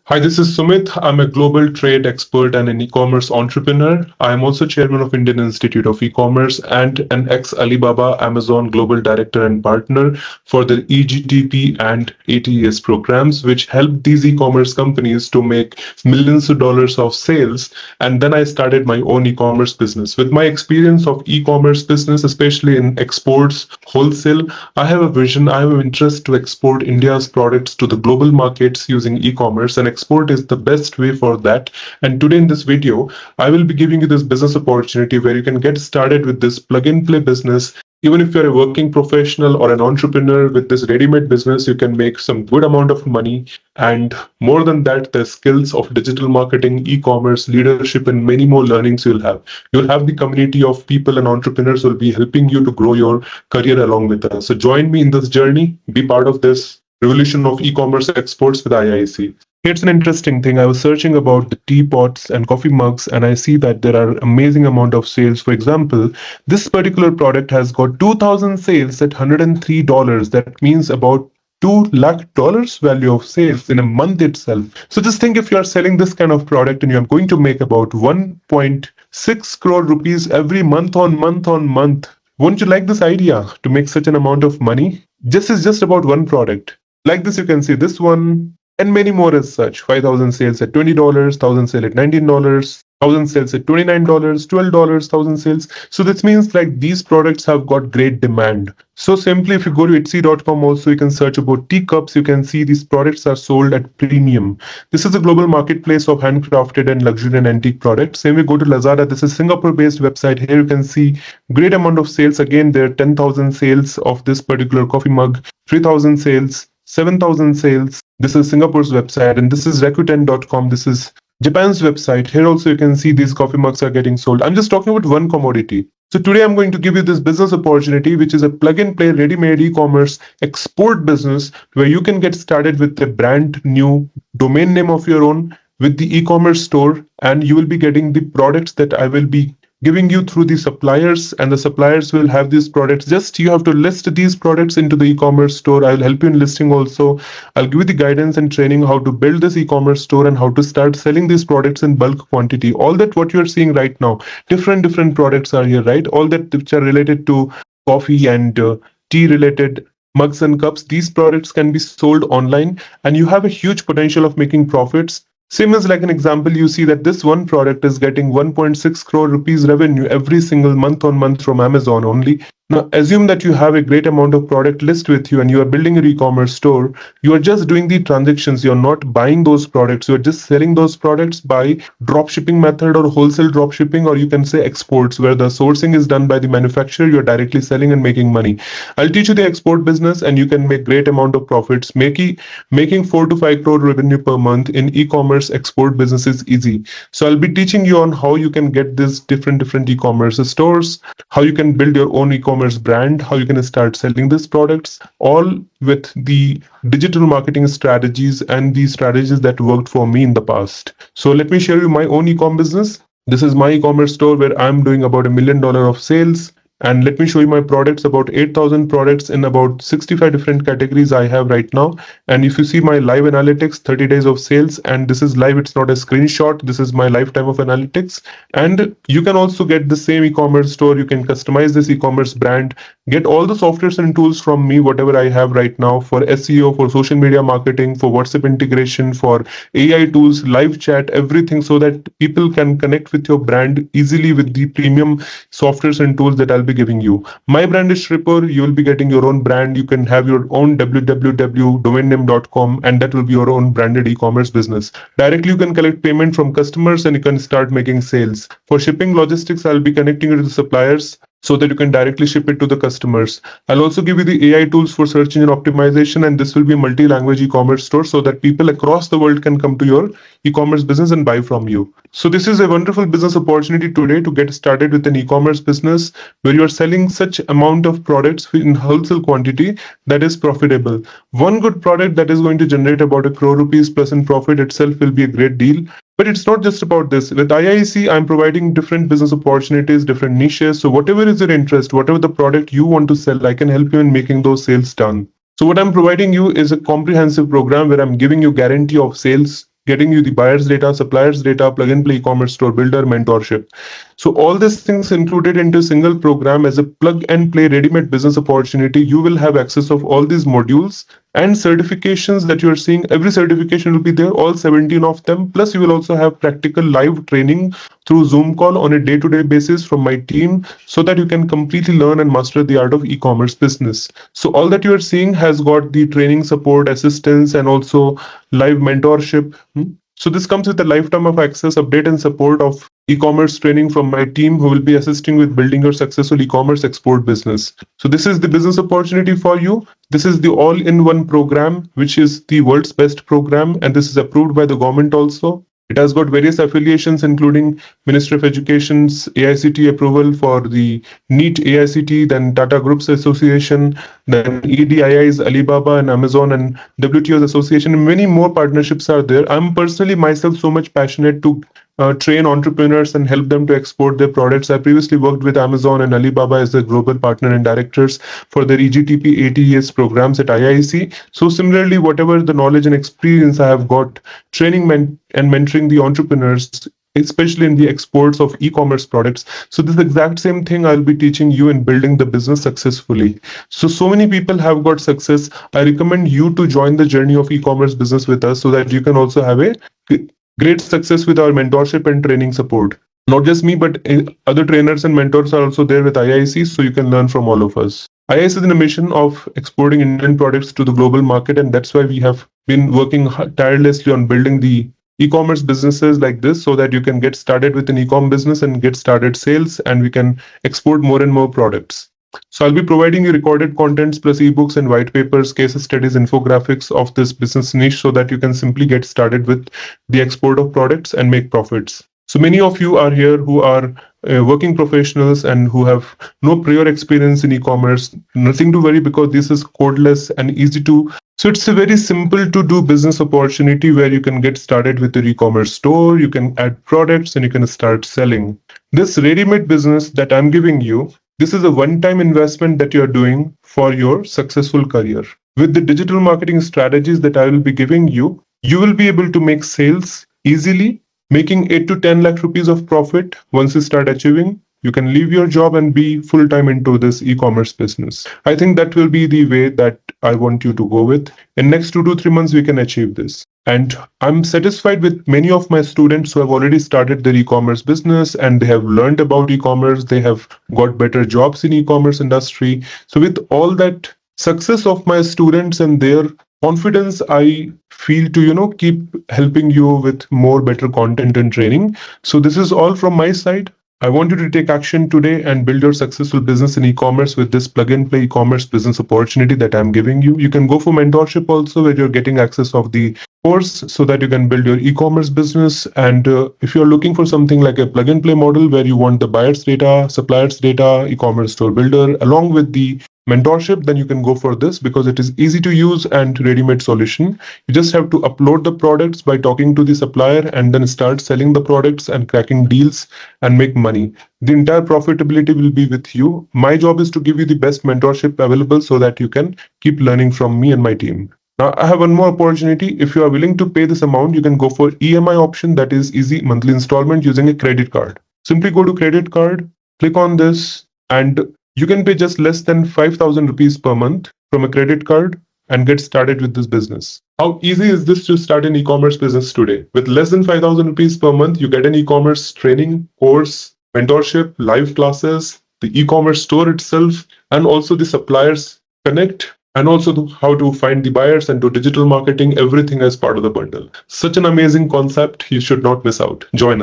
Hi, this is Sumit. I'm a global trade expert and an e-commerce entrepreneur. I'm also chairman of Indian Institute of E-commerce and an ex-Alibaba Amazon global director and partner for the EGTP and ATES programs, which help these e-commerce companies to make millions of dollars of sales. And then I started my own e-commerce business. With my experience of e-commerce business, especially in exports, wholesale, I have a vision, I have an interest to export India's products to the global markets using e-commerce, and export is the best way for that. And today in this video, I will be giving you this business opportunity where you can get started with this plug and play business. Even if you're a working professional or an entrepreneur with this ready-made business, you can make some good amount of money. And more than that, the skills of digital marketing, e-commerce, leadership, and many more learnings you'll have. You'll have the community of people and entrepreneurs who will be helping you to grow your career along with us. So join me in this journey, be part of this revolution of e-commerce exports with IIC. Here's an interesting thing. I was searching about the teapots and coffee mugs, and I see that there are amazing amount of sales. For example, this particular product has got 2,000 sales at $103. That means about $2 lakh value of sales in a month itself. So just think, if you are selling this kind of product and you are going to make about 1.6 crore rupees every month on month. Won't you like this idea to make such an amount of money? This is just about one product. Like this, you can see this one and many more as such. 5,000 sales at $20, 1,000 sale at $19, 1,000 sales at $29, $12, 1,000 sales. So this means like these products have got great demand. So simply, if you go to Etsy.com also, you can search about teacups. You can see these products are sold at premium. This is a global marketplace of handcrafted and luxury and antique products. Same way, go to Lazada. This is Singapore-based website. Here you can see great amount of sales. Again, there are 10,000 sales of this particular coffee mug, 3,000 sales, 7,000 sales. This is Singapore's website, and this is Rakuten.com. This is Japan's website. Here also you can see these coffee mugs are getting sold. I'm just talking about one commodity. So today I'm going to give you this business opportunity, which is a plug and play ready-made e-commerce export business where you can get started with a brand new domain name of your own with the e-commerce store, and you will be getting the products that I will be giving you through the suppliers, and the suppliers will have these products. Just you have to list these products into the e-commerce store. I'll help you in listing also. I'll give you the guidance and training how to build this e-commerce store and how to start selling these products in bulk quantity. All that what you're seeing right now, different products are here, right? All that which are related to coffee and tea related mugs and cups, these products can be sold online, and you have a huge potential of making profits. Same as like an example, you see that this one product is getting 1.6 crore rupees revenue every single month on month from Amazon only. Now, assume that you have a great amount of product list with you and you are building your e-commerce store. You are just doing the transactions. You're not buying those products. You're just selling those products by drop shipping method or wholesale drop shipping, or you can say exports, where the sourcing is done by the manufacturer. You're directly selling and making money. I'll teach you the export business, and you can make great amount of profits. Making 4 to 5 crore revenue per month in e-commerce export business is easy. So I'll be teaching you on how you can get this different e-commerce stores, how you can build your own e-commerce brand, how you can start selling these products, all with the digital marketing strategies and the strategies that worked for me in the past. So let me share you my own e-com business. This is my e-commerce store where I'm doing about $1 million of sales. And let me show you my products, about 8,000 products in about 65 different categories I have right now. And if you see my live analytics, 30 days of sales, and this is live, it's not a screenshot. This is my lifetime of analytics. And you can also get the same e-commerce store. You can customize this e-commerce brand, get all the softwares and tools from me, whatever I have right now for SEO, for social media marketing, for WhatsApp integration, for AI tools, live chat, everything, so that people can connect with your brand easily with the premium softwares and tools that I'll be giving you. My brand is Shripper. You will be getting your own brand. You can have your own www.domainname.com, and that will be your own branded e-commerce business. Directly, you can collect payment from customers and you can start making sales. For shipping logistics, I'll be connecting you to the suppliers so that you can directly ship it to the customers. I'll also give you the AI tools for search engine optimization, and this will be a multi-language e-commerce store so that people across the world can come to your e-commerce business and buy from you. So this is a wonderful business opportunity today to get started with an e-commerce business where you're selling such amount of products in wholesale quantity that is profitable. One good product that is going to generate about 1 crore rupees plus in profit itself will be a great deal. But it's not just about this. With IIC, I'm providing different business opportunities, different niches. So whatever is your interest, whatever the product you want to sell, I can help you in making those sales done. So what I'm providing you is a comprehensive program where I'm giving you guarantee of sales getting you the buyer's data, supplier's data, plug and play e-commerce store builder, mentorship. So all these things included into a single program as a plug and play ready-made business opportunity. You will have access of all these modules and certifications that you're seeing. Every certification will be there, all 17 of them. Plus, you will also have practical live training through Zoom call on a day-to-day basis from my team so that you can completely learn and master the art of e-commerce business. So all that you are seeing has got the training support, assistance, and also live mentorship. So this comes with a lifetime of access, update, and support of e-commerce training from my team who will be assisting with building your successful e-commerce export business. So this is the business opportunity for you. This is the all-in-one program, which is the world's best program, and this is approved by the government also. It has got various affiliations, including Ministry of Education's AICT approval for the NEET AICT, then Tata Groups Association, then EDII's Alibaba and Amazon, and WTO's association, and many more partnerships are there. I'm personally myself so much passionate to train entrepreneurs and help them to export their products. I previously worked with Amazon and Alibaba as the global partner and directors for their EGTP ATES programs at IIC. So similarly, whatever the knowledge and experience I have got training and mentoring the entrepreneurs, especially in the exports of e-commerce products. So this exact same thing I'll be teaching you in building the business successfully. So many people have got success. I recommend you to join the journey of e-commerce business with us so that you can also have a great success with our mentorship and training support. Not just me, but other trainers and mentors are also there with IIC, so you can learn from all of us. IIC is in a mission of exporting Indian products to the global market, and that's why we have been working tirelessly on building the e-commerce businesses like this so that you can get started with an e-com business and get started sales, and we can export more and more products. So I'll be providing you recorded contents plus ebooks and white papers, case studies, infographics of this business niche so that you can simply get started with the export of products and make profits. So many of you are here who are working professionals and who have no prior experience in e-commerce. Nothing to worry because this is codeless and easy to. So it's a very simple to do business opportunity where you can get started with your e-commerce store, you can add products and you can start selling. This ready-made business that I'm giving you, this is a one-time investment that you're doing for your successful career. With the digital marketing strategies that I will be giving you, you will be able to make sales easily, making 8 to 10 lakh rupees of profit. Once you start achieving, you can leave your job and be full-time into this e-commerce business. I think that will be the way that I want you to go with. In next 2 to 3 months, we can achieve this. And I'm satisfied with many of my students who have already started their e-commerce business and they have learned about e-commerce. They have got better jobs in e-commerce industry. So with all that success of my students and their confidence, I feel to, keep helping you with more better content and training. So this is all from my side. I want you to take action today and build your successful business in e-commerce with this plug and play e-commerce business opportunity that I'm giving you. You can go for mentorship also where you're getting access of the course so that you can build your e-commerce business. And if you're looking for something like a plug and play model where you want the buyer's data, supplier's data, e-commerce store builder, along with the mentorship, then you can go for this because it is easy to use and ready-made solution. You just have to upload the products by talking to the supplier and then start selling the products and cracking deals and make money. The entire profitability will be with you. My job is to give you the best mentorship available so that you can keep learning from me and my team. Now, I have one more opportunity. If you are willing to pay this amount, you can go for EMI option, that is easy monthly installment using a credit card. Simply go to credit card, click on this, and you can pay just less than 5,000 rupees per month from a credit card and get started with this business. How easy is this to start an e-commerce business today? With less than 5,000 rupees per month, you get an e-commerce training, course, mentorship, live classes, the e-commerce store itself, and also the suppliers connect, and also how to find the buyers and do digital marketing, everything as part of the bundle. Such an amazing concept, you should not miss out. Join us.